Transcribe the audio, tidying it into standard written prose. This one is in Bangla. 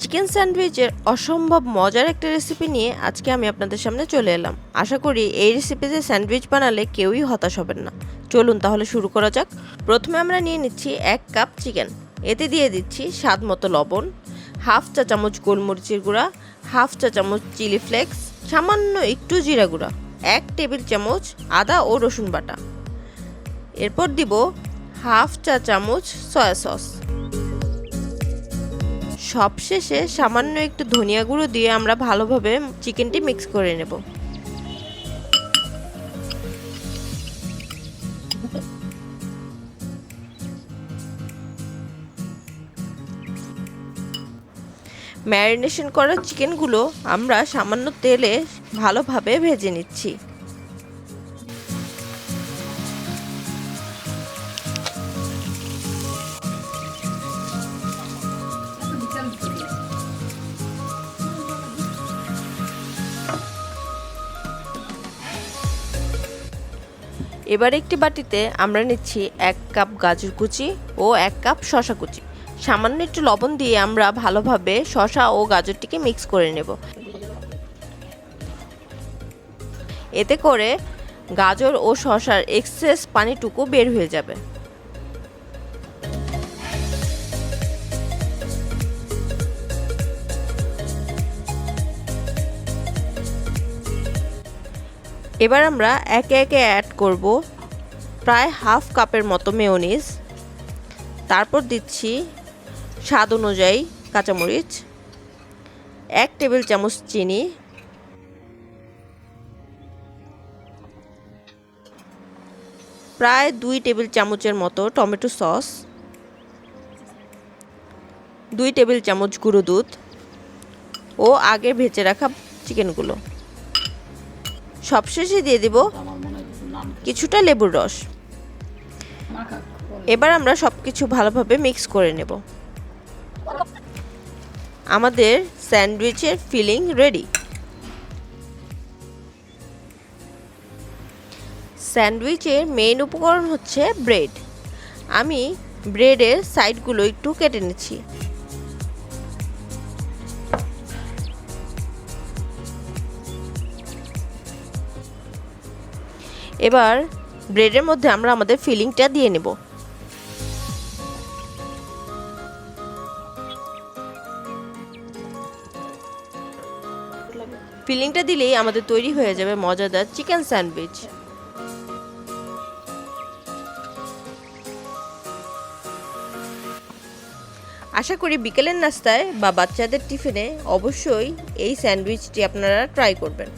চিকেন স্যান্ডউইচের অসম্ভব মজার একটা রেসিপি নিয়ে আজকে আমি আপনাদের সামনে চলে এলাম। আশা করি এই রেসিপিতে স্যান্ডউইচ বানালে কেউই হতাশ হবেন না। চলুন তাহলে শুরু করা যাক। প্রথমে আমরা নিয়ে নিচ্ছি 1 কাপ চিকেন। এতে দিয়ে দিচ্ছি স্বাদ মতো লবণ, হাফ চা চামচ গোলমরিচের গুঁড়া, হাফ চা চামচ চিলি ফ্লেক্স, সামান্য একটু জিরা গুঁড়া, 1 টেবিল চামচ আদা ও রসুন বাটা। এরপর দিব হাফ চা চামচ সয়া সস। সবশেষে সামান্য একটু ধনিয়া গুঁড়ো দিয়ে আমরা ভালোভাবে চিকেনটি মিক্স করে নেব। ম্যারিনেশন করা চিকেনগুলো আমরা সামান্য তেলে ভালোভাবে ভেজে নিচ্ছি। এবার একটি বাটিতে আমরা নিচ্ছি 1 কাপ গাজর কুচি ও 1 কাপ শসা কুচি। সামান্য একটু লবণ দিয়ে আমরা ভালোভাবে শসা ও গাজরটিকে মিক্স করে নেব। এতে করে গাজর ও শসার এক্সেস পানিটুকু বের হয়ে যাবে। এবার আমরা একে একে অ্যাড করব প্রায় হাফ কাপের মতো মেয়োনিজ। তারপর দিচ্ছি স্বাদ অনুযায়ী কাঁচামরিচ, 1 টেবিল চামচ চিনি, প্রায় 2 টেবিল চামচের মতো টমেটো সস, 2 টেবিল চামচ গুঁড়ো দুধ ও আগে ভেজে রাখা চিকেনগুলো। সবশেষে দিয়ে দিব কিছুটা লেবুর রস। এবার আমরা সবকিছু ভালোভাবে মিক্স করে নেব। আমাদের স্যান্ডউইচের ফিলিং রেডি। স্যান্ডউইচের মেইন উপকরণ হচ্ছে ব্রেড। আমি ব্রেডের সাইডগুলো একটু কেটে নিচ্ছি। এবার ব্রেডের মধ্যে আমরা আমাদের ফিলিংটা দিয়ে নেব। ফিলিংটা দিলেই আমাদের তৈরি হয়ে যাবে মজাদার চিকেন স্যান্ডউইচ। আশা করি বিকেলের নাস্তায় বা বাচ্চাদের টিফিনে অবশ্যই এই স্যান্ডউইচটি আপনারা ট্রাই করবেন।